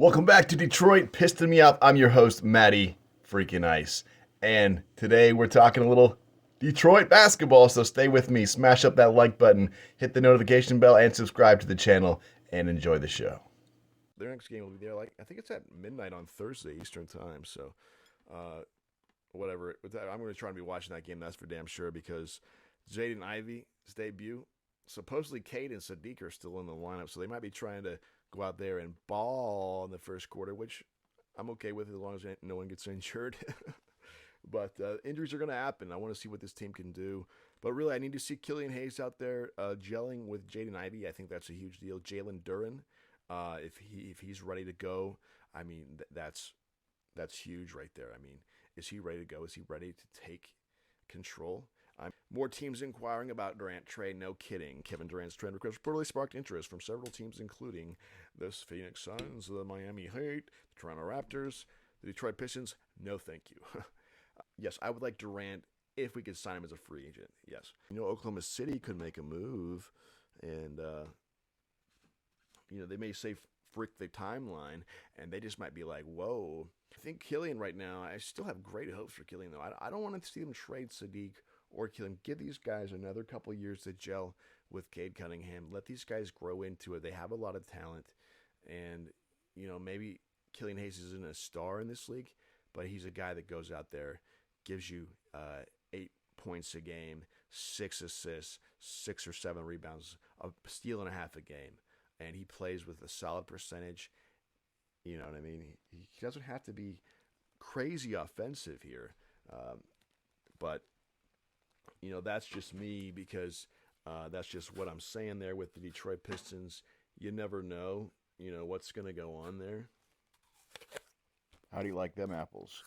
Welcome back to Detroit. Piston Me Up. I'm your host, Matty Freaking Ice. And today we're talking a little Detroit basketball, so stay with me. Smash up that like button, hit the notification bell, and subscribe to the channel, and enjoy the show. Their next game will be there, I think it's at midnight on Thursday Eastern Time, so whatever. I'm going to try to be watching that game, that's for damn sure, because Jaden Ivey's debut, supposedly Cade and Saddiq are still in the lineup, so they might be trying to go out there and ball in the first quarter, which I'm okay with as long as no one gets injured. But injuries are going to happen. I want to see what this team can do. But really, I need to see Killian Hayes out there gelling with Jaden Ivey. I think that's a huge deal. Jalen Duren, if he's ready to go, I mean, that's huge right there. I mean, is he ready to go? Is he ready to take control? More teams inquiring about Durant trade. No kidding. Kevin Durant's trade request reportedly sparked interest from several teams, including the Phoenix Suns, the Miami Heat, the Toronto Raptors, the Detroit Pistons. No, thank you. Yes, I would like Durant if we could sign him as a free agent. Yes. Oklahoma City could make a move, and they may say frick the timeline, and they just might be like, whoa. I think Killian right now, I still have great hopes for Killian, though. I don't want to see them trade Saddiq or Killian. Give these guys another couple years to gel with Cade Cunningham. Let these guys grow into it. They have a lot of talent, and maybe Killian Hayes isn't a star in this league, but he's a guy that goes out there, gives you 8 points a game, 6 assists, 6 or 7 rebounds, a steal and a half a game, and he plays with a solid percentage. You know what I mean? He doesn't have to be crazy offensive here, but that's just me because that's just what I'm saying there with the Detroit Pistons. You never know, what's going to go on there. How do you like them apples?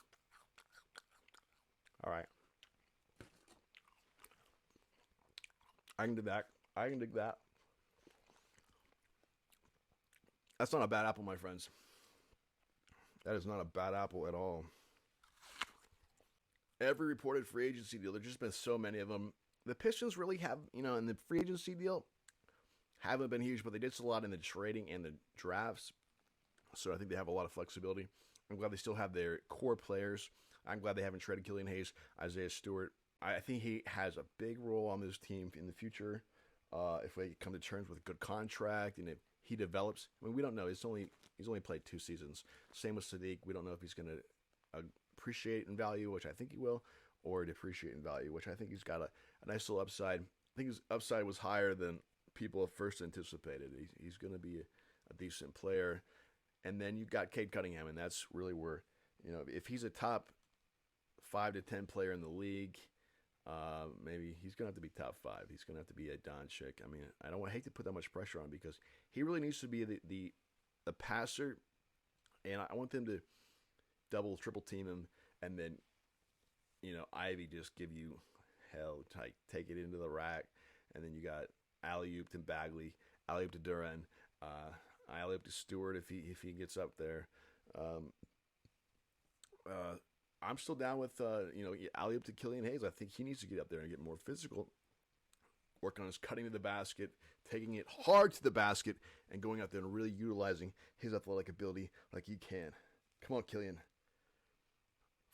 All right. I can do that. I can dig that. That's not a bad apple, my friends. That is not a bad apple at all. Every reported free agency deal, there's just been so many of them. The Pistons really have, in the free agency deal, haven't been huge, but they did a lot in the trading and the drafts. So I think they have a lot of flexibility. I'm glad they still have their core players. I'm glad they haven't traded Killian Hayes, Isaiah Stewart. I think he has a big role on this team in the future. If they come to terms with a good contract and if he develops, I mean, we don't know. He's only played 2 seasons. Same with Saddiq. We don't know if he's going to appreciate in value, which I think he will, or depreciate in value, which I think he's got a nice little upside. I think his upside was higher than people at first anticipated. He's going to be a decent player. And then you've got Cade Cunningham, and that's really where, if he's a top 5 to 10 player in the league, maybe he's going to have to be top 5. He's going to have to be a Doncic. I mean, I hate to put that much pressure on because he really needs to be the passer, and I want them to double, triple team him, and then, Ivy just give you hell, take it into the rack, and then you got alley-oop to Bagley, alley-oop to Duren, alley-oop to Stewart if he gets up there. I'm still down with, alley-oop to Killian Hayes. I think he needs to get up there and get more physical, work on his cutting to the basket, taking it hard to the basket, and going out there and really utilizing his athletic ability like he can. Come on, Killian.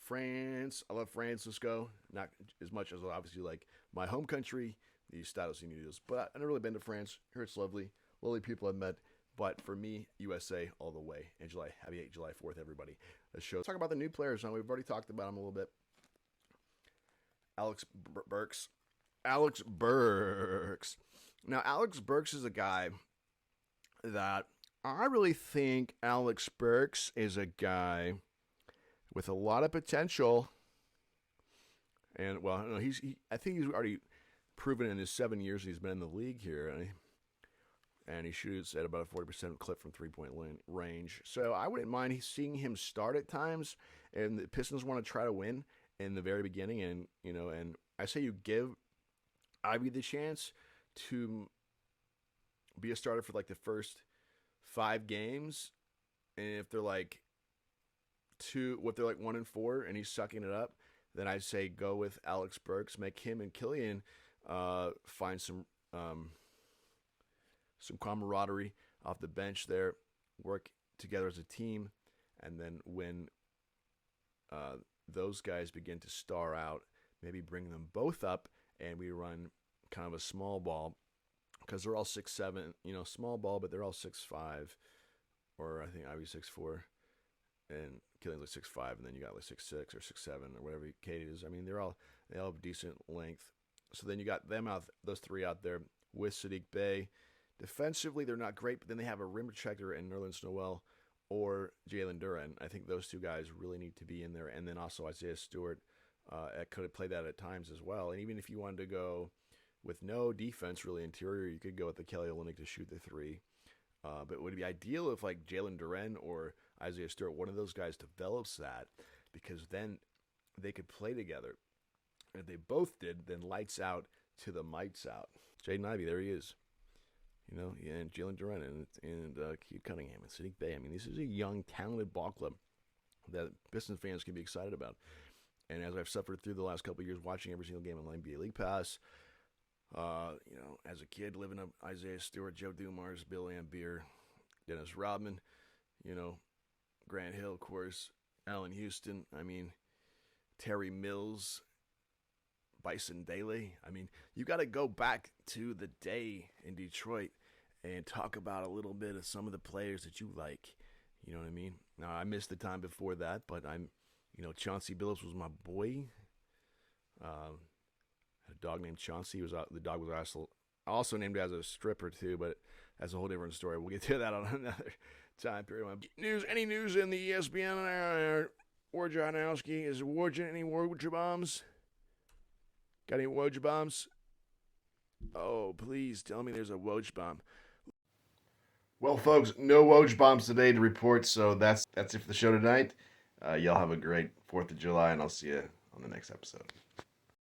France. I love France. Let's go. Not as much as obviously like my home country, the Estados Unidos. But I've never really been to France. Heard it's lovely. Lovely people I've met. But for me, USA all the way. And happy July 4th, everybody. Let's talk about the new players now. We've already talked about them a little bit. Alex Burks. Now, Alex Burks is a guy that I really think Alex Burks is a guy with a lot of potential. And, well, I think he's already proven in his 7 years he's been in the league here. And he shoots at about a 40% clip from three-point range. So I wouldn't mind seeing him start at times. And the Pistons want to try to win in the very beginning. And, and I say you give Ivy the chance to be a starter for like the first 5 games. And if they're like 1-4 and he's sucking it up, then I'd say go with Alex Burks, make him and Killian find some camaraderie off the bench there, work together as a team, and then when those guys begin to star out, maybe bring them both up, and we run kind of a small ball because they're all 6'7", small ball, but they're all 6'5", or I think Ivy's 6'4", and Killian's like 6'5", and then you got like 6'6" or 6'7", or whatever Cade is. I mean, they all have decent length. So then you got them out, those three out there with Saddiq Bey. Defensively, they're not great, but then they have a rim protector in Nerlens Noel or Jalen Duren. I think those two guys really need to be in there, and then also Isaiah Stewart could have played that at times as well. And even if you wanted to go with no defense really interior, you could go with the Kelly Olynyk to shoot the three. But it would be ideal if like Jalen Duren or Isaiah Stewart, one of those guys develops that, because then they could play together. And if they both did, then lights out to the mites out. Jaden Ivey, there he is. And Jalen Duren and Cade Cunningham and Saddiq Bey. I mean, this is a young, talented ball club that Pistons fans can be excited about. And as I've suffered through the last couple of years watching every single game on NBA League Pass, as a kid living up Isaiah Stewart, Joe Dumars, Bill Laimbeer, Dennis Rodman, Grant Hill, of course, Allen Houston, Terry Mills, Bison Daly. You got to go back to the day in Detroit and talk about a little bit of some of the players that you like. You know what I mean? Now, I missed the time before that, but Chauncey Billups was my boy. Had a dog named Chauncey. The dog was also named as a stripper too, but that's a whole different story. We'll get to that on another time period. Any news in the ESPN? Wojnarowski, is Woj any Woj bombs? Got any Woj bombs? Oh, please tell me there's a Woj bomb. Well, folks, no Woj bombs today to report, so that's it for the show tonight. Y'all have a great 4th of July, and I'll see you on the next episode.